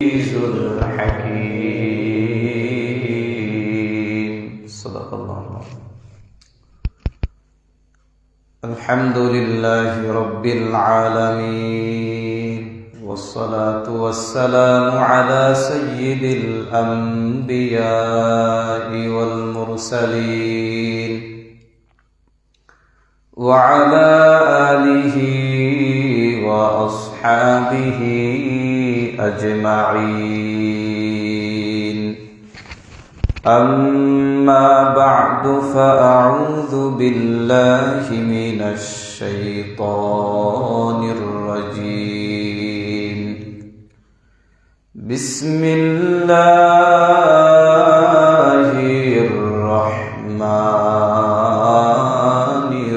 الحكيم صدق الله العظيم. الحمد لله رب العالمين، والصلاة والسلام على سيد الأنبياء والمرسلين وعلى آله وأصحابه أجمعين. أما بعد فأعوذ بالله من الشيطان الرجيم. بسم الله الرحمن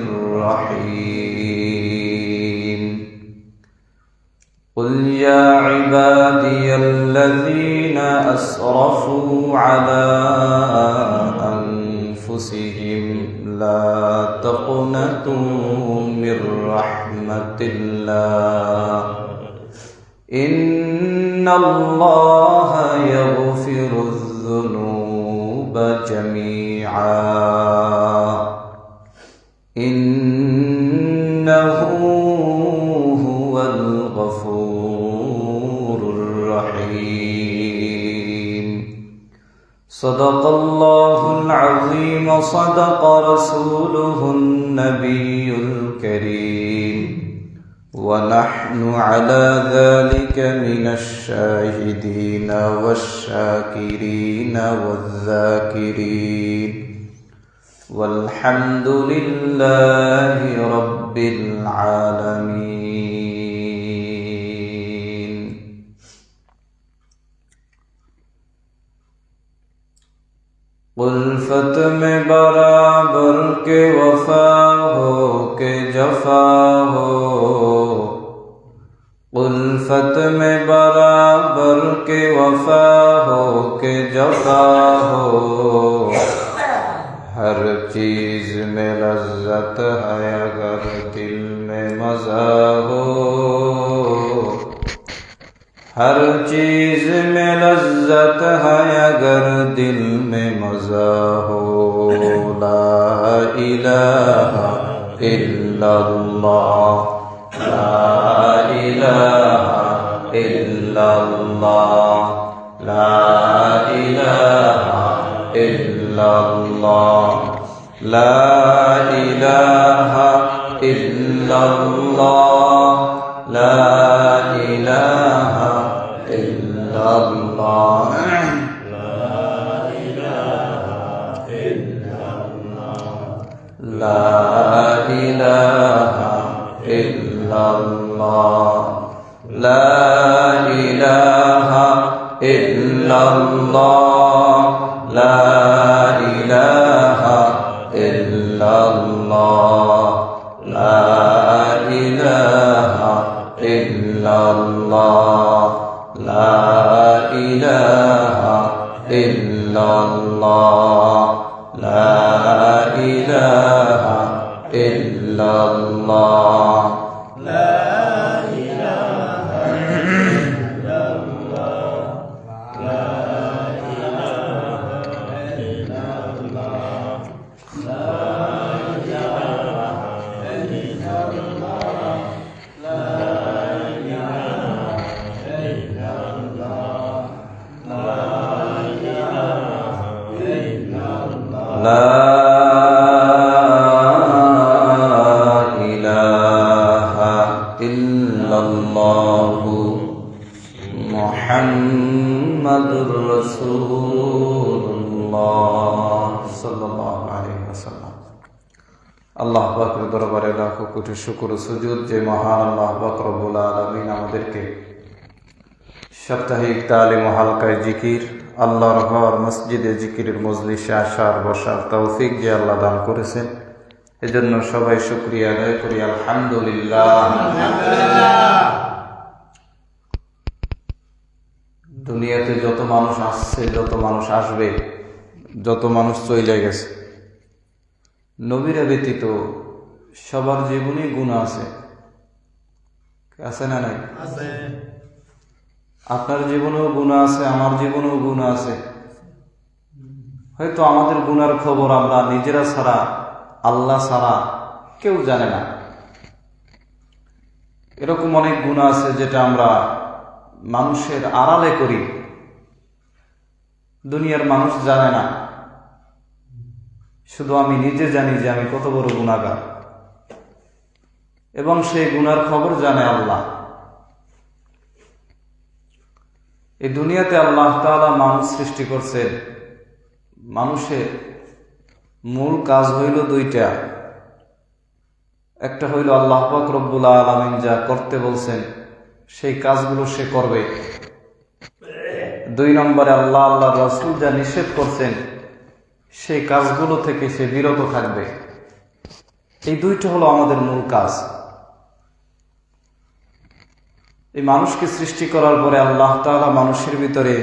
الرحيم. قل يا عبادي الذين أسرفوا على أنفسهم لا تقنطوا من رحمة الله إن الله يغفر الذنوب جميعا إنه هو الغفور الرحيم. صدق الله العظيم وصدق رسوله النبي الكريم، ونحن على ذلك من الشاهدين والشاكرين والذاكرين، والحمد لله رب العالمين. उल्फत में बराबर के वफा हो के जफा हो, उल्फत में बराबर के वफा हो के जफा हो, हर चीज में लज्जत है अगर दिल में मजा हो, हर चीज में लज्जत है अगर दिल में मजा हो। ला इलाहा इल्लल्लाह, ला इलाहा इल्लल्लाह, ला इलाहा इल्लल्लाह, ला इलाहा इल्लल्लाह, ला इलाहा इल्लल्लाह, ला इलाहा इल्लल्लाह, ला इलाहा इल्लल्लाह, ला इलाहा इल्लल्लाह, ला इलाहा इल्लल्लाह, ला इलाहा इल्लल्लाह, ला इलाहा इल्लल्लाह, ला इलाहा इल्लल्लाह, ला इलाहा इल्लल्लाह, ला इलाहा इल्लल्लाह, ला इलाहा इल्लल्लाह, ला इलाहा इल्लल्लाह, ला मुहम्मदुर रसूलुल्लाह सल्लल्लाहु अलैहि वसल्लम। আল্লাহ পাকের দরবারে লাখো কোটি শুকর ও সুজুদ যে মহান আল্লাহ পাক রব্বুল আলামিন আমাদেরকে সাপ্তাহিক তালিম ও হালকায় জিকির, আল্লাহর ঘর মসজিদে জিকিরের মজলিসে আসার বসার তৌফিক যে আল্লাহ দান করেছেন, এজন্য সবাই শুকরিয়া আদায় করি আলহামদুলিল্লাহ। দুনিয়াতে যত মানুষ আসছে, যত মানুষ আসবে, যত মানুষ চলে গেছে, নবীরা ব্যতীত সবার জীবনে গুনাহ আছে, আছে না নাই? আপনার জীবনেও গুনাহ আছে, আমার জীবনেও গুনাহ আছে। হয়তো আমাদের গুনার খবর আমরা নিজেরা ছাড়া, আল্লাহ ছাড়া কেউ জানে না। এরকম অনেক গুনাহ আছে যেটা আমরা মানুষের আড়ালে করি, দুনিয়ার মানুষ জানে না। শুধু আমি নিজে জানি যে আমি কত বড় গুনাহগার, এবং সেই গুনার খবর জানে আল্লাহ। এই দুনিয়াতে আল্লাহ তাআলা মানুষ সৃষ্টি করছে। মানুষের মূল কাজ হইল দুইটা। একটা হইল আল্লাহ পাক রব্বুল আলামিন যা করতে বলছেন সেই কাজগুলো সে করবে। 2 নম্বরে আল্লাহর রাসূল যা নিষেধ করছেন সেই কাজগুলো থেকে সে বিরত থাকবে। এই দুইটা হলো আমাদের মূল কাজ। এই মানুষকে সৃষ্টি করার পরে আল্লাহ তাআলা মানুষের ভিতরে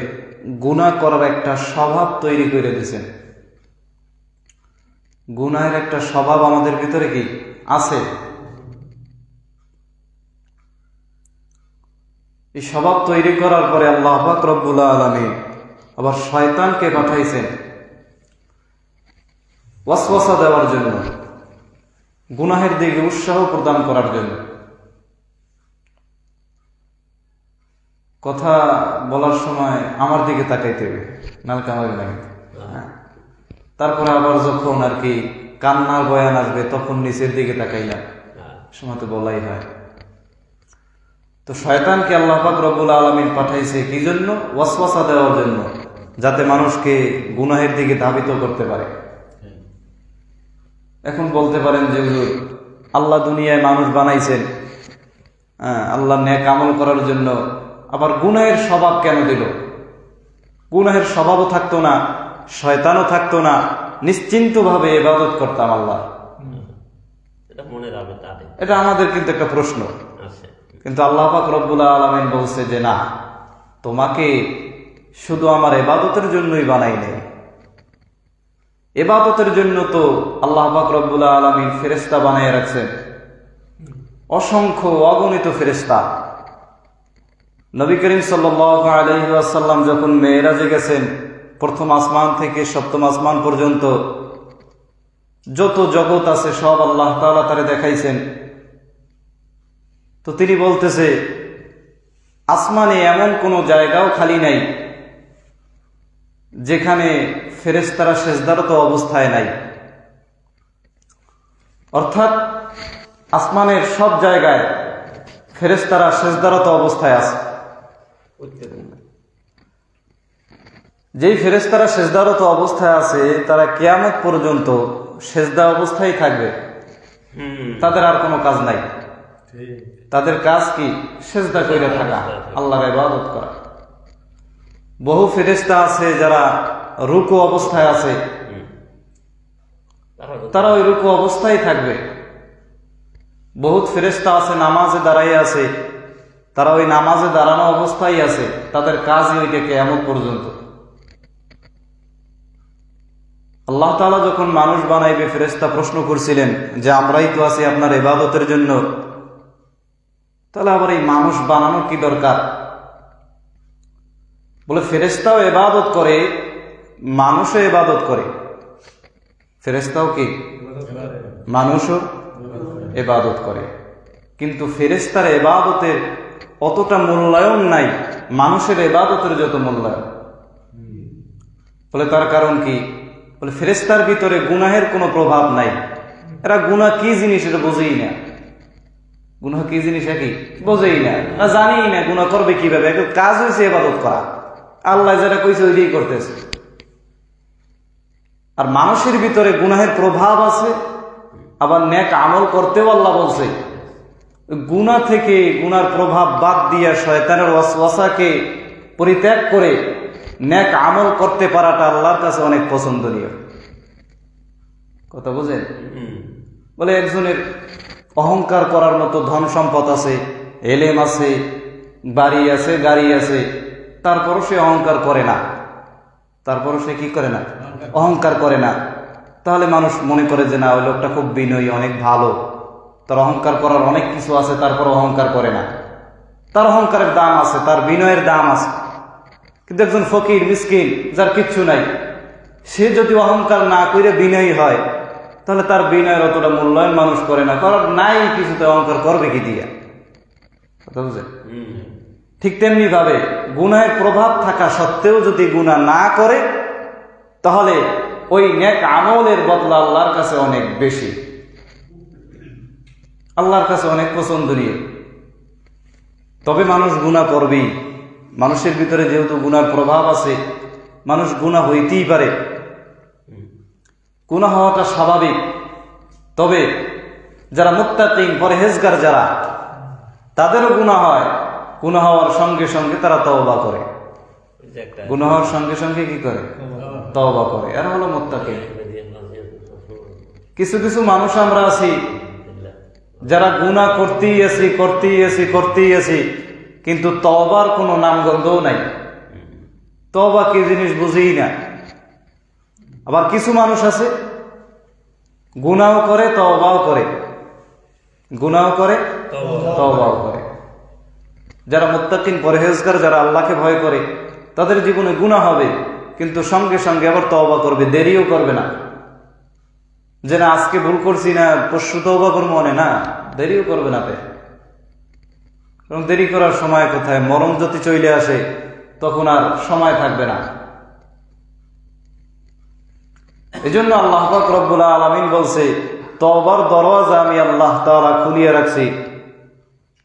গুনাহ করার একটা স্বভাব তৈরি করে দিয়েছেন। গুনাহের একটা স্বভাব আমাদের ভিতরে কি আছে? এই স্বভাব তৈরি করার পরে আল্লাহ পাক রব্বুল আলামিন আবার শয়তানকে পাঠাইছেন ওয়াসওয়াসা দেওয়ার জন্য, গুনাহের দিকে উৎসাহ প্রদান করার জন্য। কথা বলার সময় আমার দিকে তাকাইতে হবে, নালকা হবে না। তারপরে আবার যখন আর কি কান্নার বয়ান আসবে তখন নিচের দিকে তাকাইলাম, সময় তো বলাই হয়। তো শয়তানকে আল্লাহ পাক রব্বুল আলামিন পাঠাইছে কি জন্য? ওয়াসওয়াসা দেওয়ার জন্য, যাতে মানুষকে গুনাহের দিকে ধাবিত করতে পারে। এখন বলতে পারেন যে হুজুর, আল্লাহ দুনিয়ায় মানুষ বানাইছেন আল্লাহ নেক আমল করার জন্য, আবার গুনাহের স্বভাব কেন দিল? গুনাহের স্বভাবও থাকতো না, শয়তানও থাকতো না, নিশ্চিন্তভাবে ইবাদত করতাম আল্লাহ। এটা আমাদের কিন্তু একটা প্রশ্ন। কিন্তু আল্লাহ পাক রব্বুল আলামিন বলছে যে না, তোমাকে শুধু আমার ইবাদতের জন্যই বানাই নাই। ইবাদতের জন্য তো আল্লাহ পাক রব্বুল আলামিন ফেরেশতা বানায় রাখছেন, অসংখ্য অগণিত ফেরেশতা। নবী করিম সাল্লাল্লাহু আলাইহি ওয়াসাল্লাম যখন মেরাজে গেছেন, প্রথম আসমান থেকে সপ্তম আসমান পর্যন্ত যত জগৎ আছে সব আল্লাহ তাআলা তারে দেখাইছেন। তো তিনি বলতেছে, আসমানে এমন কোনো জায়গাও খালি নাই যেখানে ফেরেশতারা সিজদারত অবস্থায় নাই। অর্থাৎ আসমানের সব জায়গায় ফেরেশতারা সিজদারত অবস্থায় আছে। যেই ফেরেশতারা সিজদারত অবস্থায় আছে তারা কিয়ামত পর্যন্ত সিজদা অবস্থায় থাকবে, তাদের আর কোনো কাজ নাই। তাদের কাজ কি? সিজদা করে থাকা, আল্লাহর ইবাদত করা। বহু ফেরেশতা আছে যারা রুকু অবস্থায় আছে, তারা ওই রুকু অবস্থায় থাকবে। বহুত ফেরেশতা আছে নামাজে দাঁড়াই আছে, তারা ওই নামাজে দাঁড়ানো অবস্থায় আছে, তাদের কাজই ওইটা কিয়ামত পর্যন্ত। আল্লাহ তাআলা যখন মানুষ বানাইবে, ফেরেশতা প্রশ্ন করছিলেন যে আমরাই তো আছি আপনার ইবাদতের জন্য, তাহলে আবার এই মানুষ বানানোর কি দরকার? বলে ফেরেশতাও ইবাদত করে, মানুষও ইবাদত করে। ফেরেশতাও কি? মানুষও ইবাদত করে, কিন্তু ফেরেশতার ইবাদতের অতটা মূল্যায়ন নাই মানুষের ইবাদতের যত মূল্যায়ন। বলে তার কারণ কি? বলে ফেরেশতার ভিতরে গুনাহের কোনো প্রভাব নাই। এরা গুনাহ কি জিনিস এটা বোঝেই না। গুনাহ কি জিনিস কি বোঝেই না, জানেই না গুনাহ করবে কিভাবে। কাজ হয়েছে ইবাদত করা, আল্লাহ যেটা কইছে ওইটাই করতেছে। আর মানুষের ভিতরে গুনাহের প্রভাব আছে, আবার নেক আমল করতেও আল্লাহ বলছে। গুনাহ থেকে, গুনার প্রভাব বাদ দিয়া শয়তানের ওয়াসওয়াসাকে পরিত্যাগ করে নেক আমল করতে পারাটা আল্লাহর কাছে অনেক পছন্দনীয়। কথা বুঝেন? বলে একজনের অহংকার করার মতো ধন সম্পদ আছে, এলেম আছে, বাড়ি আছে, গাড়ি আছে, তারপরও সে অহংকার করে না। তারপরও সে কি করে না? অহংকার করে না। তাহলে মানুষ মনে করে যে না, ওই লোকটা খুব বিনয়ী, অনেক ভালো, তার অহংকার করার অনেক কিছু আছে, তারপর অহংকার করে না। তার অহংকারের দাম আছে, তার বিনয়ের দাম আছে। কিন্তু একজন ফকির মিসকিন যার কিচ্ছু নাই, সে যদি অহংকার না করে বিনয়ী হয়, তাহলে তার বিনয়ের অতটা মূল্যায়ন মানুষ করে না, কারণ নাই কিছুতে অহংকার করবে কি দিয়া। কথা বুঝেন? ঠিক তেমনি ভাবে গুনাহের প্রভাব থাকা সত্ত্বেও যদি গুনাহ না করে, তাহলে ওই নেক আমলের বদলা আল্লাহর কাছে অনেক বেশি, আল্লাহর কাছে অনেক পছন্দনীয়। তবে মানুষ গুনাহ করবেই, মানুষের ভিতরে যেহেতু গুনার প্রভাব আছে, মানুষ গুনাহ হইতেই পারে, গুনাহ হওয়াটা স্বাভাবিক। তবে যারা মুত্তাকিন পরহেজগার যারা, তাদেরও গুনাহ হয়, গুনাহ হওয়ার সঙ্গে সঙ্গে তারা তওবা করে, গুনাহ হওয়ার সঙ্গে সঙ্গে কি করে? তওবা করে। এরা হলো মুত্তাকিন। কিছু কিছু মানুষ আমরা আছি যারা গুনাহ করতেই আছি, কিন্তু তওবার কোনো নামগন্ধও নাই, তওবা কি জিনিস বুঝেই না। আবার কিছু মানুষ আছে গুনাহও করে তওবাও করে, গুনাহও করে তওবাও করে। যারা মুত্তাকিন পরহেজগার, যারা আল্লাহকে ভয় করে, তাদের জীবনে গুনাহ হবে, কিন্তু সঙ্গে সঙ্গে আবার তওবা করবে, দেরিও করবে না যে না আজকে ভুল করছি না পরশু তওবা করবো, মনে না, দেরিও করবে না। কারণ দেরি করার সময় কোথায়? মরণ যদি চলে আসে তখন আর সময় থাকবে না। এই জন্য আল্লাহ পাক রব্বুল আলামিন বলছে, তওবার দরওয়াজা আমি আল্লাহ তাআলা খুলিয়ে রাখছি।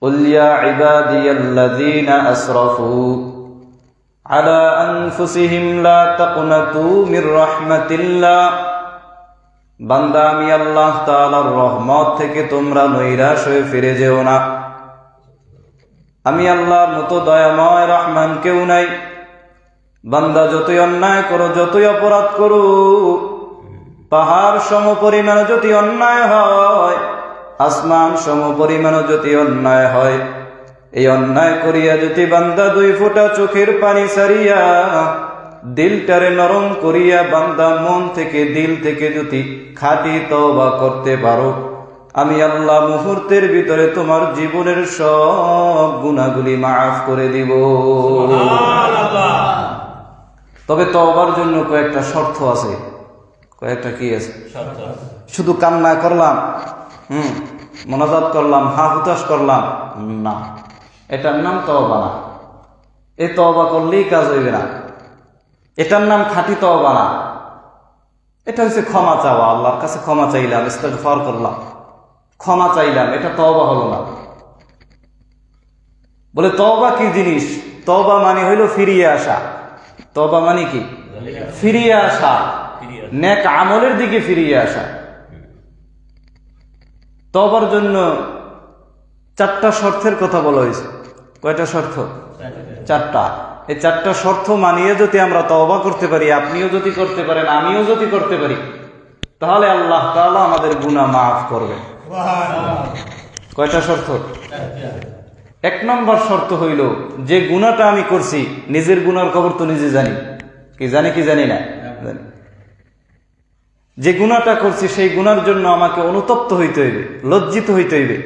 কুল ইয়া ইবাদিয়াল্লাযীনা আসরাফু আলা আনফুসিহিম লা তাকনাতু মির রাহমাতিল্লাহ। বান্দা, আমি আল্লাহ তাআলার রহমত থেকে তোমরা নৈরাশ হয়ে ফিরে যেও না। আমি আল্লাহর মতো দয়াময় রহমান কেউ নাই। বান্দা, যতই অন্যায় করো, যতই অপরাধ করো, পাহাড় সম পরিমাণ যদি অন্যায় হয়, আসমান সম পরিমাণ যদি অন্যায় হয়, এই অন্যায় করিয়া যদি বান্দা 2 ফোঁটা চোখের পানি সারিয়া দিলটারে নরম করিয়া বান্দা মন থেকে দিল থেকে যদি খাঁটি তওবা করতে পারো, আমি আল্লাহ মুহূর্তের ভিতরে তোমার জীবনের সব গুনাহগুলি মাফ করে দিব। তবে তওবার জন্য কয়েকটা শর্ত আছে। কয়েকটা কি আছে? শুধু কান্না করলাম, মোনাজাত করলাম, হা হুতাশ করলাম না, এটার নাম তওবা না। এই তওবা করলেই কাজ হইবে না, এটার নাম খাঁটি তওবা না। এটা হচ্ছে ক্ষমা চাওয়া, আল্লাহর কাছে ক্ষমা চাইলাম, ইস্তিগফার করলাম, ক্ষমা চাইলাম, এটা তওবা হলো না। বলে তওবা কি জিনিস? তওবা মানে হইল ফিরিয়ে আসা। তওবা মানে কি? ফিরিয়ে আসা, নেক আমলের দিকে ফিরিয়ে আসা। তওবার জন্য 4টা শর্তের কথা বলা হয়েছে। কয়টা শর্ত? 4টা। এই 4টা শর্ত মানিয়ে যদি আমরা তওবা করতে পারি, আপনিও যদি করতে পারেন, আমিও যদি করতে পারি, তাহলে আল্লাহ তাআলা আমাদের গুনাহ মাফ করবে। কয়টা শর্ত? 1 নম্বর শর্ত হইল, যে গুনাহটা আমি করছি, নিজের গুনার খবর তো নিজে জানি, কি জানি না, জানি। যে গুনাহটা করছি সেই গুনার জন্য আমাকে অনুতপ্ত হইতে হইবে, লজ্জিত হইতে হইবে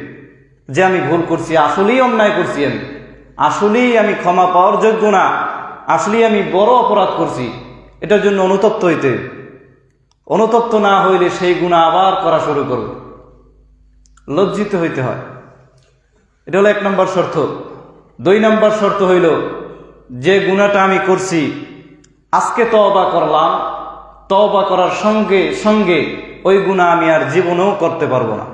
যে আমি ভুল করছি, আসলেই অন্যায় করছি, আসলেই আমি ক্ষমা পাওয়ার যোগ্য না, আসলেই আমি বড় অপরাধ করছি, এটার জন্য অনুতপ্ত হইতে হইবে। অনুতপ্ত না হইলে সেই গুনাহ আবার করা শুরু করবে, লজ্জিত হইতে হয়। এটা হলো 1 নম্বর শর্ত। 2 নম্বর শর্ত হইল, যে গুনাহটা আমি করছি, আজকে তওবা করলাম, তওবা করার সঙ্গে সঙ্গে ওই গুনাহ আমি আর জীবনেও করতে পারবো না।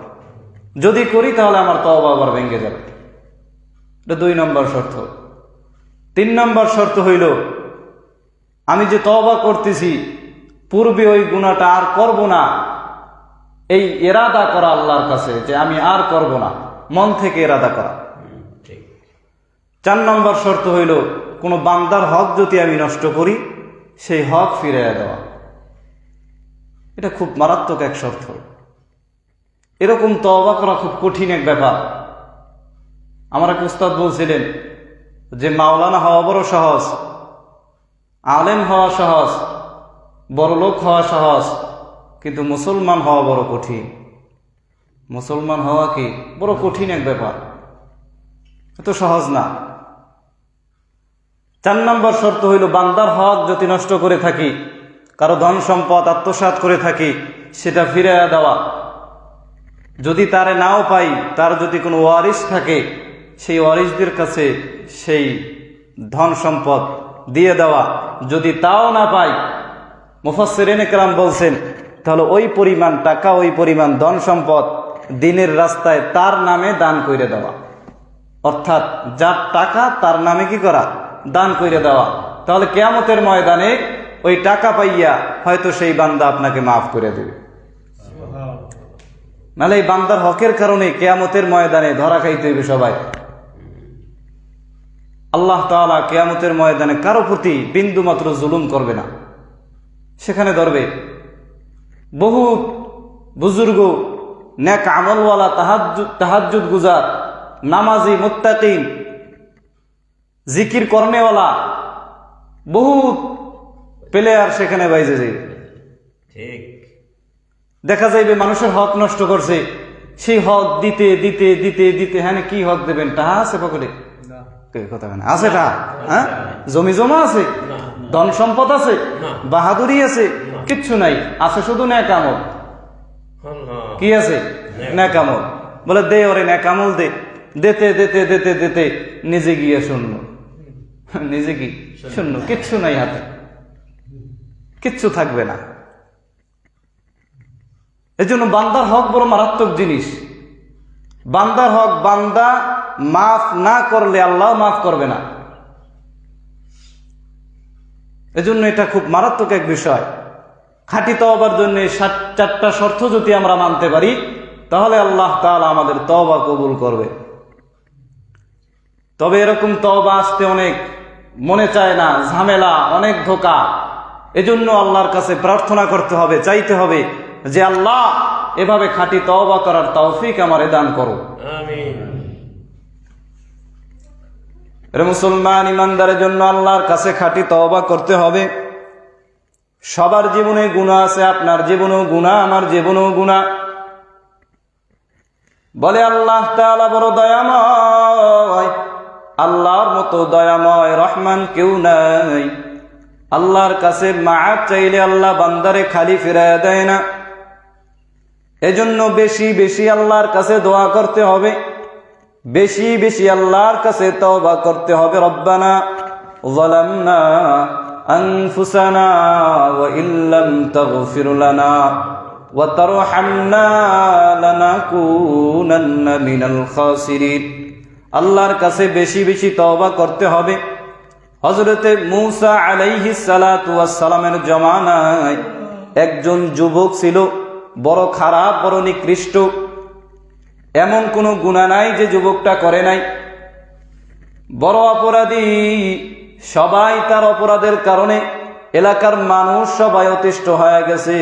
যদি করি তাহলে আমার তওবা আবার ভেঙে যাবে। এটা 2 নম্বর শর্ত। 3 নম্বর শর্ত হইল, আমি যে তওবা করতেছি, পূর্বে ওই গুনাহটা আর করব না, এই ইরাদা করা আল্লাহর কাছে যে আমি আর করব না, মন থেকে ইরাদা করা। 4 নম্বর শর্ত হইল, কোনো বান্দার হক যদি আমি নষ্ট করি, সেই হক ফিরিয়ে দেওয়া। এটা খুব মারাত্মক এক শর্ত। এরকম তওবা করা খুব কঠিন এক ব্যাপার। আমার এক উস্তাদ বলছিলেন যে মাওলানা হওয়া বড় সহজ, আলেম হওয়া সহজ, বড় লোক হওয়া সহজ, কিন্তু মুসলমান হওয়া বড় কঠিন। মুসলমান হওয়া কি বড় কঠিন এক ব্যাপার। এত সহজ না। 4 নম্বর শর্ত হইল বান্দার হক যদি নষ্ট করে থাকি, কারো ধন সম্পদ আত্মসাৎ করে থাকি, সেটা ফিরিয়ে দেওয়া। যদি তারে নাও পাই, তার যদি কোনো ওয়ারিস থাকে, সেই ওয়ারিসদের কাছে সেই ধন সম্পদ দিয়ে দেওয়া। যদি তাও না পাই, মুফাসসিরিনে কেরাম বলছেন, তাহলে ওই পরিমাণ টাকা, ওই পরিমাণ ধন সম্পদ দ্বীনের রাস্তায় তার নামে দান করে দেওয়া। অর্থাৎ যার টাকা তার নামে কি করা? দান করে দেওয়া। তাহলে কিয়ামতের ময়দানে ওই টাকা পাইয়া হয়তো সেই বান্দা আপনাকে মাফ করে দেবে। নাহলে এই বান্দার হকের কারণে কিয়ামতের ময়দানে ধরা খাইতে হইবে সবাই। আল্লাহ তাআলা কিয়ামতের ময়দানে কারো প্রতি বিন্দু মাত্র জুলুম করবে না, সেখানে ধরবে। বহু বুজুর্গ, নেক আমলওয়ালা, তাহাজ্জুদ গুজার, নামাজি, মুত্তাকিন, জিকির করনেওয়ালা বহুত প্লেয়ার সেখানে বাইজে যাইবে। ঠিক দেখা যাইবে মানুষের হক নষ্ট করছে, সেই হক দিতে দিতে দিতে দিতে, হ্যাঁ কি হক দেবেন? টাকা আছে পকেটে? কথা আছে? টাকা, হ্যাঁ, জমি জমা আছে, ধন সম্পদ আছে, বাহাদুরি আছে? কিচ্ছু নাই, আছে শুধু নেক আমল। কি আছে? নেক আমল। বলে দে ওরে নেক আমল দে। দিতে দিতে দিতে দিতে নিজে গিয়ে শূন্য। নিজে কি শূন্য? কিচ্ছু নাই হাতে, কিচ্ছু থাকবে না। এজন্য বান্দার হক বড় মারাত্মক জিনিস। বান্দার হক বান্দা মাফ না করলে আল্লাহ মাফ করবে না। এজন্য এটা খুব মারাত্মক এক বিষয়। খাঁটি তওবার জন্য 4টা শর্ত যদি আমরা মানতে পারি, তাহলে আল্লাহ তাআলা আমাদের তওবা কবুল করবে। তবে এরকম তওবা আসতে অনেক মনে চায় না, ঝামেলা, অনেক ধোঁকা। এজন্য আল্লাহর কাছে প্রার্থনা করতে হবে, চাইতে হবে যে আল্লাহ এভাবে খাঁটি তওবা করার তৌফিক আমারে দান করো। আমিন। এর মুসলমান ইমানদারের জন্য আল্লাহর কাছে খাঁটি তওবা করতে হবে। সবার জীবনে গুনাহ আছে, আপনার জীবনেও গুনাহ, আমার জীবনেও গুনাহ। বলে আল্লাহ তাআলা বড় দয়াময়, আল্লাহর মতো দয়াময় রহমান কেউ নাই। আল্লাহর কাছে মাআফ চাইলে আল্লাহ বান্দারে খালি ফিরায় দেয় না। এজন্য বেশি বেশি আল্লাহর কাছে দোয়া করতে হবে, বেশি বেশি আল্লাহর কাছে তওবা করতে হবে। রব্বানা যালামনা আনফুসানা ওয়া ইল্লাম তাগফির লানা ওয়া তারহামনা লানাকুনান্না মিনাল খাসিরিন। আল্লাহর কাছে বেশি বেশি তওবা করতে হবে। হযরতে মূসা আলাইহিস সালাতু ওয়াস সালামের জমানায় একজন যুবক ছিল, বড় খারাপ, বড় নিকৃষ্ট। এমন কোনো গুনাহ নাই যে যুবকটা করে নাই। বড় অপরাধী, সবাই তার অপরাধের কারণে এলাকার মানুষ সবাই অতিষ্ঠ হয়ে গেছে।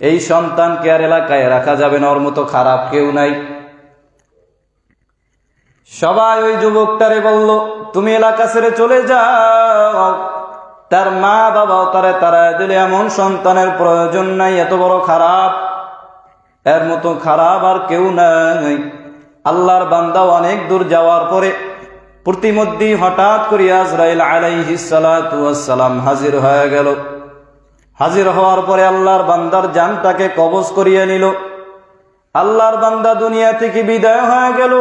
এই সন্তানকে আর এলাকায় রাখা যাবে না, ওর মতো খারাপ কেউ নাই। সবাই ওই যুবকটারে বলল, তুমি এলাকা ছেড়ে চলে যাও। তার মা বাবাও তারে তাড়ায় দিলে, এমন সন্তানের প্রয়োজন নাই, এত বড় খারাপ, এর মতো খারাপ আর কেউ নাই। আল্লাহর বান্দা অনেক দূর যাওয়ার পরে প্রতিমধ্যে হঠাৎ করে আজরাইল আলাইহিস সালাতু ওয়াস সালাম হাজির হয়ে গেল। হাজির হওয়ার পরে আল্লাহর বান্দার জানটাকে কবজ করিয়ে নিল। আল্লাহর বান্দা দুনিয়া থেকে বিদায় হয়ে গেল।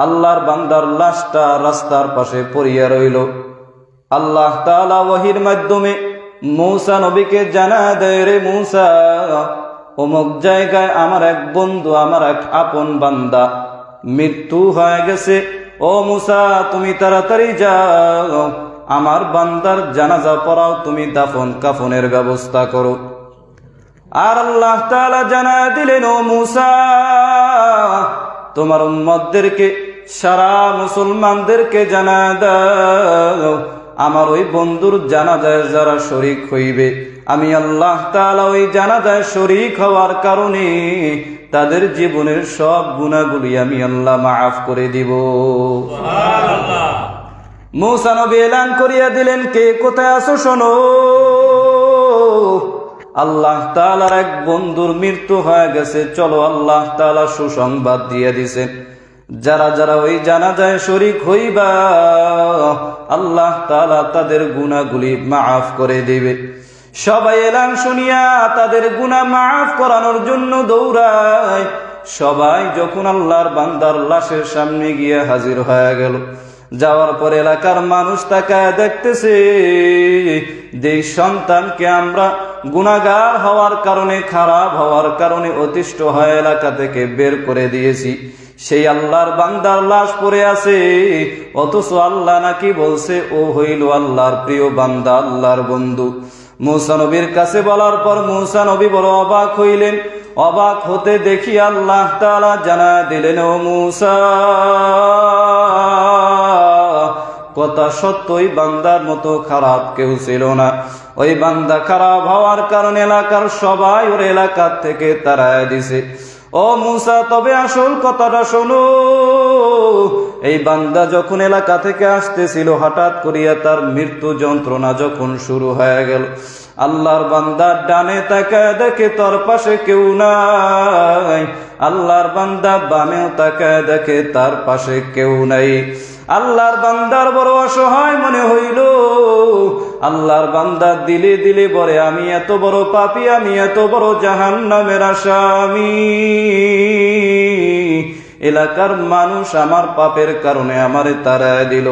আল্লাহর বান্দার লাশটা রাস্তার পাশে পড়িয়া রইল। আল্লাহ তাআলা ওহীর মাধ্যমে মূসা নবীকে জানায় দেয়, রে মূসা, অমুক জায়গায় আমার এক বন্ধু, আমার এক আপন বান্দা মৃত্যু হয়ে গেছে। ও মূসা, তুমি তাড়াতাড়ি যাও, আমার বান্দার জানাজা পড়াও, তুমি দাফন কাফনের ব্যবস্থা করো। আর আল্লাহ তাআলা জানায় দিলেন, ও মূসা, তোমার উম্মতদেরকে, সারা মুসলমানদেরকে জানায় দাও, আমার ওই বন্ধুর জানাজায় যারা শরীক হইবে, আমি আল্লাহ তাআলা ওই জানাজায় শরীক হওয়ার কারণে তাদের জীবনের সব গুনাহগুলি আমি আল্লাহ মাফ করে দিব। সুবহানাল্লাহ। মূসা নবী এলান করিয়া দিলেন, কে কোথায় আছো শোনো, আল্লাহ তাআলার এক বন্ধুর মৃত্যু হয়ে গেছে, চলো। আল্লাহ তাআলা সুসংবাদ দিয়ে দিছেন, যারা যারা ওই জানাজায় শরীক হইবা আল্লাহ তাআলা তাদের গুনাহগুলি মাফ করে দিবে। সবাই এলান শুনিয়া তাদের গুনাহ মাফ করানোর জন্য দৌড়ায়। সবাই যখন আল্লাহর বান্দার লাশের সামনে গিয়ে হাজির হয়ে গেল, যাওয়ার পর এলাকার মানুষ তাকায় দেখতেছে যে সন্তানকে আমরা গুনাহগার হওয়ার কারণে, খারাপ হওয়ার কারণে অতিষ্ঠ হয়ে এলাকা থেকে বের করে দিয়েছি, সেই আল্লাহর বান্দার লাশ পড়ে আছে। অথচ আল্লাহ নাকি বলছে ও হইল আল্লাহর প্রিয় বান্দা, আল্লাহর বন্ধু। মূসা নবীর কাছে বলার পর মূসা নবী বড় অবাক হইলেন। অবাক হতে দেখি আল্লাহ তাআলা জানা দিলেন, ও মূসা, কথা সত্য, ওই বান্দার মতো খারাপ কেউ ছিল না। ওই বান্দা খারাপ হওয়ার কারণে এলাকার সবাই ওর এলাকা থেকে তাড়ায় দিছে। ও মূসা, তবে আসল কথাটা শোনো। এই বান্দা যখন এলাকা থেকে আসতেছিল, হঠাৎ করিয়া তার মৃত্যু যন্ত্রণা যখন শুরু হয়ে গেল, আল্লাহর বান্দা ডানে তাকায় দেখে তার পাশে কেউ নাই। আল্লাহর বান্দা বামেও তাকায় দেখে তার পাশে কেউ নাই। আল্লাহর বান্দার বড় অসহায় মনে হইল। আল্লাহর বান্দা দিলে দিলে বলে, আমি এত বড় পাপী, আমি এত বড় জাহান্নামের আসামি। এলাকার মানুষ আমার পাপের কারণে আমারে তাড়ায় দিল।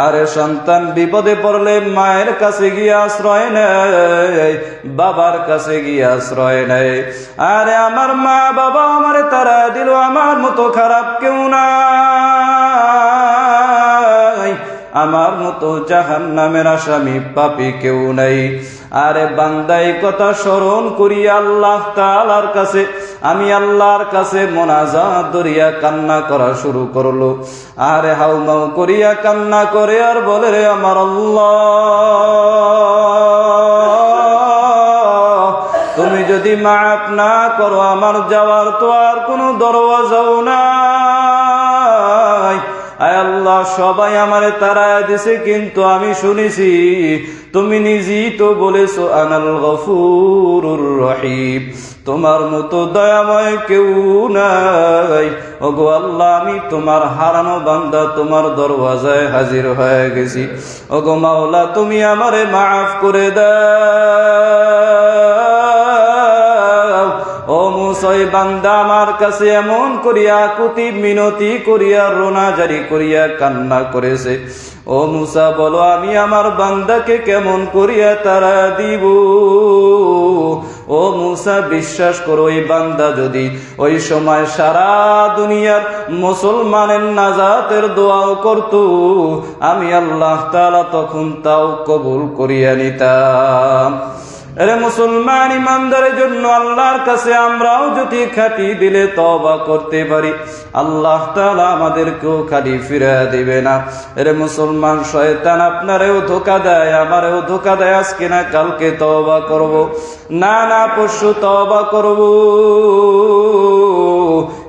আরে সন্তান বিপদে পড়লে মায়ের কাছে গিয়ে আশ্রয় নেয়, বাবার কাছে গিয়ে আশ্রয় নেয়। আরে আমার মা বাবা আমারে তাড়ায় দিল, আমার মতো খারাপ কেউ নাই, আমার মতো জাহান্নামের আসামি পাপী কেউ নাই। আরে বান্দা এই কথা স্মরণ করিয়া আল্লাহ তাআলার কাছে, আমি আল্লাহর কাছে মোনাজাত ধরিয়া কান্না করা শুরু করলো। আরে হাউমাউ করিয়া কান্না করে আর বলে, রে আমার আল্লাহ, তুমি যদি মাফ না করো, আমার যাওয়ার তো আর কোনো দরওয়াজাও নাই। আয় আল্লাহ, সবাই আমারে তাড়ায় দিছে, কিন্তু আমি শুনেছি তুমি নিজেই তো বলেছো আনাল গফুরুর রহিম, তোমার মতো দয়াময় কেউ নাই। ওগো আল্লাহ, আমি তোমার হারানো বান্দা, তোমার দরওয়াজায় হাজির হয়ে গেছি। ওগো মাওলা, তুমি আমারে মাফ করে দাও। ও মূসা, বান্দা আমার কাছে এমন করিয়া কুতি মিনতি করিয়া রোনা জারি করিয়া কান্না করেছে। ও মূসা, বলো আমি আমার বান্দাকে কেমন করিয়া তারা দিব? ও মূসা, বিশ্বাস করো, ওই বান্দা যদি ওই সময় সারা দুনিয়ার মুসলমানের নাজাতের দোয়াও করত, আমি আল্লাহ তাআলা তখন তাও কবুল করিয়া নিতাম। আরে মুসলমান ইমানদারের জন্য আল্লাহর কাছে আমরাও যদি খাঁটি দিলে তওবা করতে পারি, আল্লাহ তাআলা আমাদেরকেও খালি ফিরিয়ে দিবে না। আরে মুসলমান, শয়তান আপনারেও ধোঁকা দেয়, আমারেও ধোঁকা দেয়। আজকে না কালকে তওবা করব, না না পরশু তওবা করব,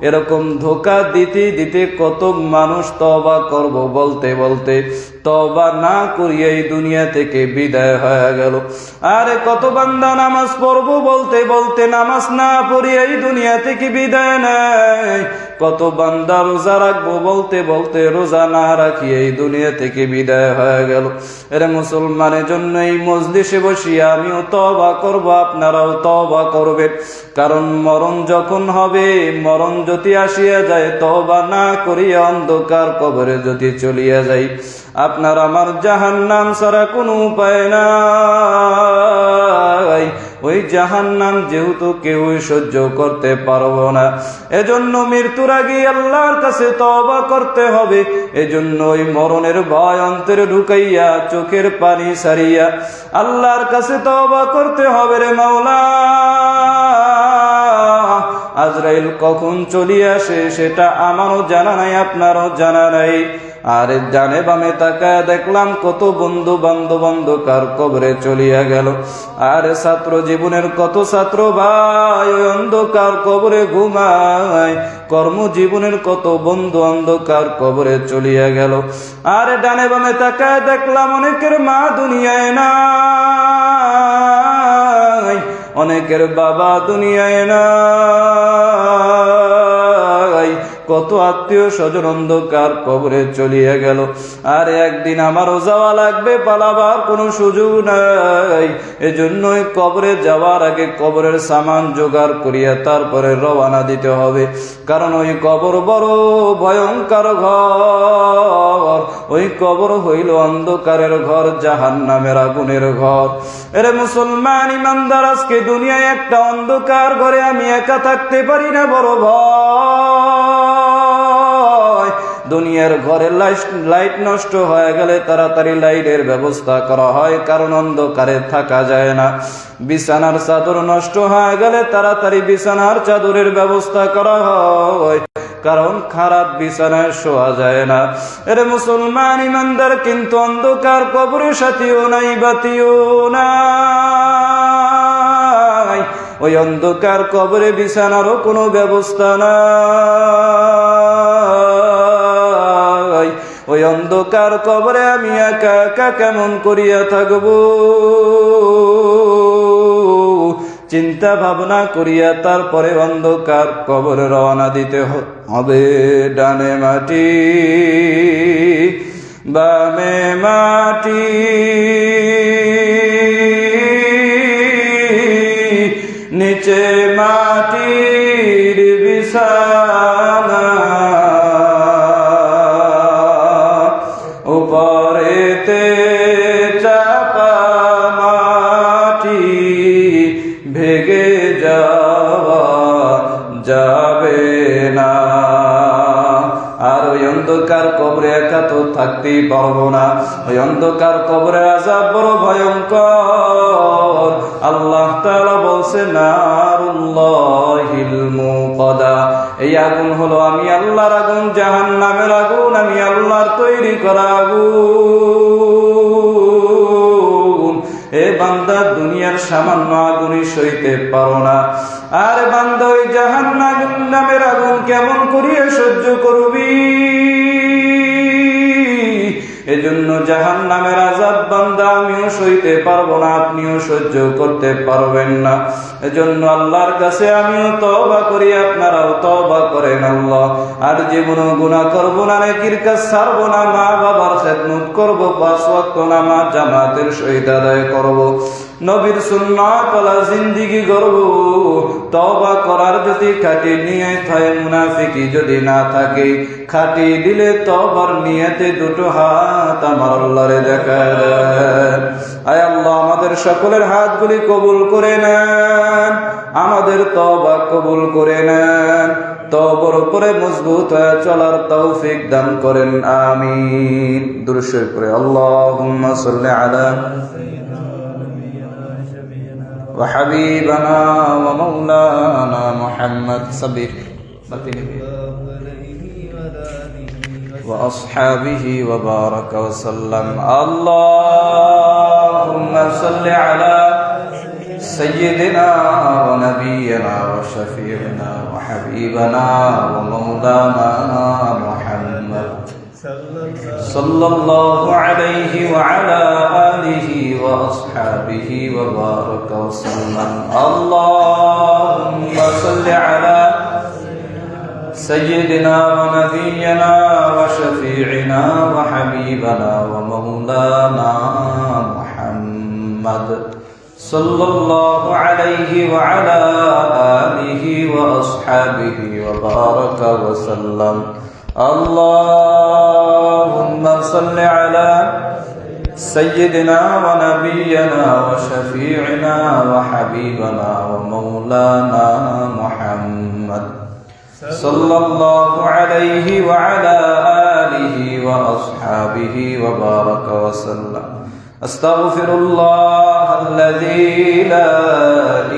এরকম ধোঁকা দিতে দিতে কত মানুষ তওবা করব বলতে বলতে তওবা না করিয়া এই দুনিয়া থেকে বিদায় হয়ে গেল। আরে কত বান্দা নামাজ পড়বো বলতে বলতে নামাজ না পড়িয়া এই দুনিয়া থেকে বিদায় নেয়। কত বান্দা রোজা রাখবো বলতে বলতে রোজা না রাখি এই দুনিয়া থেকে বিদায় হয়ে গেল। এরে মুসলমানের জন্য এই মজলিসে বসিয়া আমিও তওবা করব, আপনারাও তওবা করবেন। কারণ মরণ যখন হবে, মরণ যদি আসিয়া যায়, তওবা না করিয়া অন্ধকার কবরে যদি চলিয়া যাই, আপনার আমার জাহান্নাম ছাড়া কোনো উপায় নাই। ওই জাহান্নাম যেহেতু কেউ সহ্য করতে পারবো না, এজন্য মৃত্যুর আগে আল্লাহর কাছে তওবা করতে হবে। এজন্য ওই মরণের ভয় অন্তরে ঢুকাইয়া চোখের পানি সারিয়া আল্লাহর কাছে তওবা করতে হবে। রে মাওলা, আজরাইল কখন চলিয়ে আসে সেটা আমারও জানা নাই, আপনারও জানা নাই। আর জানে বামে তাকায় দেখলাম কত বন্ধু বান্ধব অন্ধকার কবরে চলিয়া গেল। আর ছাত্র জীবনের কত ছাত্র ভাই ওই অন্ধকার কবরে ঘুমায়। কর্মজীবনের কত বন্ধু অন্ধকার কবরে চলিয়া গেল। আর ডানে বামে তাকায় দেখলাম অনেকের মা দুনিয়ায় নাই, অনেকের বাবা দুনিয়ায় নাই। কত আত্মীয় স্বজন অন্ধকার কবরে চলিয়ে গেল। আর একদিন আমারও যাওয়া লাগবে, পালাবার কোনো সুযোগ নাই। এজন্যই কবরে যাওয়ার আগে কবরের সামান জোগাড় করিয়া তারপরে রওনা দিতে হবে। কারণ ওই কবর বড় ভয়ঙ্কর ঘর, ওই কবর হইল অন্ধকারের ঘর, জাহান্নামের আগুনের ঘর। এরে মুসলমান ইমানদার, আজকে দুনিয়ায় একটা অন্ধকার ঘরে আমি একা থাকতে পারি না, বড় ভয়। দুনিয়ার ঘরে লাইট নষ্ট হয়ে গেলে তাড়াতাড়ি লাইটের ব্যবস্থা করা হয়, কারণ অন্ধকারে থাকা যায় না। বিছানার চাদর নষ্ট হয়ে গেলে তাড়াতাড়ি বিছানার চাদরের ব্যবস্থা করা হয়, কারণ খারাপ বিছানায় শোয়া যায় না। এরে মুসলমান ইমানদার, কিন্তু অন্ধকার কবরের সাথীও নাই, বাতিও নাই। ওই অন্ধকার কবরে বিছানারও কোনো ব্যবস্থা নাই। ওই অন্ধকার কবরে আমি একা একা কেমন করিয়া থাকব? চিন্তা ভাবনা করিয়া তারপরে অন্ধকার কবরে রওনা দিতে হবে। ডানে মাটি বামে মাটি, নিচে মাটির বিছানা, উপরেতে চাপা মাটি, ভেগে যাওয়া যাবে না। আর ওই অন্ধকার কবরে একা তো থাকতেই পারবো না। ওই অন্ধকার কবরে আযাব বড় ভয়ঙ্কর। আল্লাহ তাআলা বলছেন, নারুল্লাহিল মুকাদা, এই আগুন হলো আমি আল্লাহর আগুন, জাহান্নামের আগুন আমি আল্লাহর তৈরি করা আগুন। এ বান্দা, দুনিয়ার সামান্য আগুনই সইতে পারো না, আর বান্দা ওই জাহান্নামের আগুন কেমন করিয়া সহ্য করবি? এজন্য জাহান্নামের আযাব বান্দা আমিও সইতে পারবো না, আপনিও সহ্য করতে পারবেন না। এজন্য আল্লাহর কাছে আমিও তওবা করি, আপনারাও তওবা করেন। আল্লাহ, আর জীবন গুনাহ করবো না, নেকির কাজ ছাড়বো না, মা বাবার খেদমত করবো, 5 ওয়াক্ত নামাজ জামাতের সহিত আদায় করবো, নবীর সুন্নাত ওয়ালা জিন্দেগি গড়ব। তওবা করার যদি খাঁটি নিয়ত হয়, মুনাফিকি যদি না থাকে, খাঁটি দিলে তওবার নিয়তে দুটো হাত আমার আল্লাহরে দেখায় দেন। আয় আল্লাহ, আমাদের সকলের হাতগুলি কবুল করে নেন, আমাদের তওবা কবুল করে নেন, তওবার উপরে মজবুত হয়ে চলার তৌফিক দান করেন, আমিন। দুরূদ শরীফ পড়ে আল্লাহুম্মা সাল্লি আলা وحبيبنا ومولانا محمد صبر وأصحابه وبارك وسلم. اللهم صل على سيدنا ونبينا وشفيعنا وحبيبنا ومولانا محمد صلى الله عليه وعلى آله وأصحابه وبارك وسلم. اللهم صل على سيدنا ونبينا وشفيعنا وحبيبنا ومولانا محمد صلى الله عليه وعلى آله وأصحابه وبارك وسلم. اللهم صل على سيدنا ونبينا وشفيعنا وحبيبنا ومولانا محمد صلى الله عليه وعلى آله وأصحابه وبارك وسلم. أستغفر الله الذي لا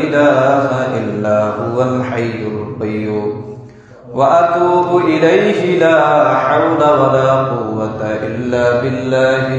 إله إلا هو الحي القيوم وأتوب إليه لا حول ولا قوة إلا بالله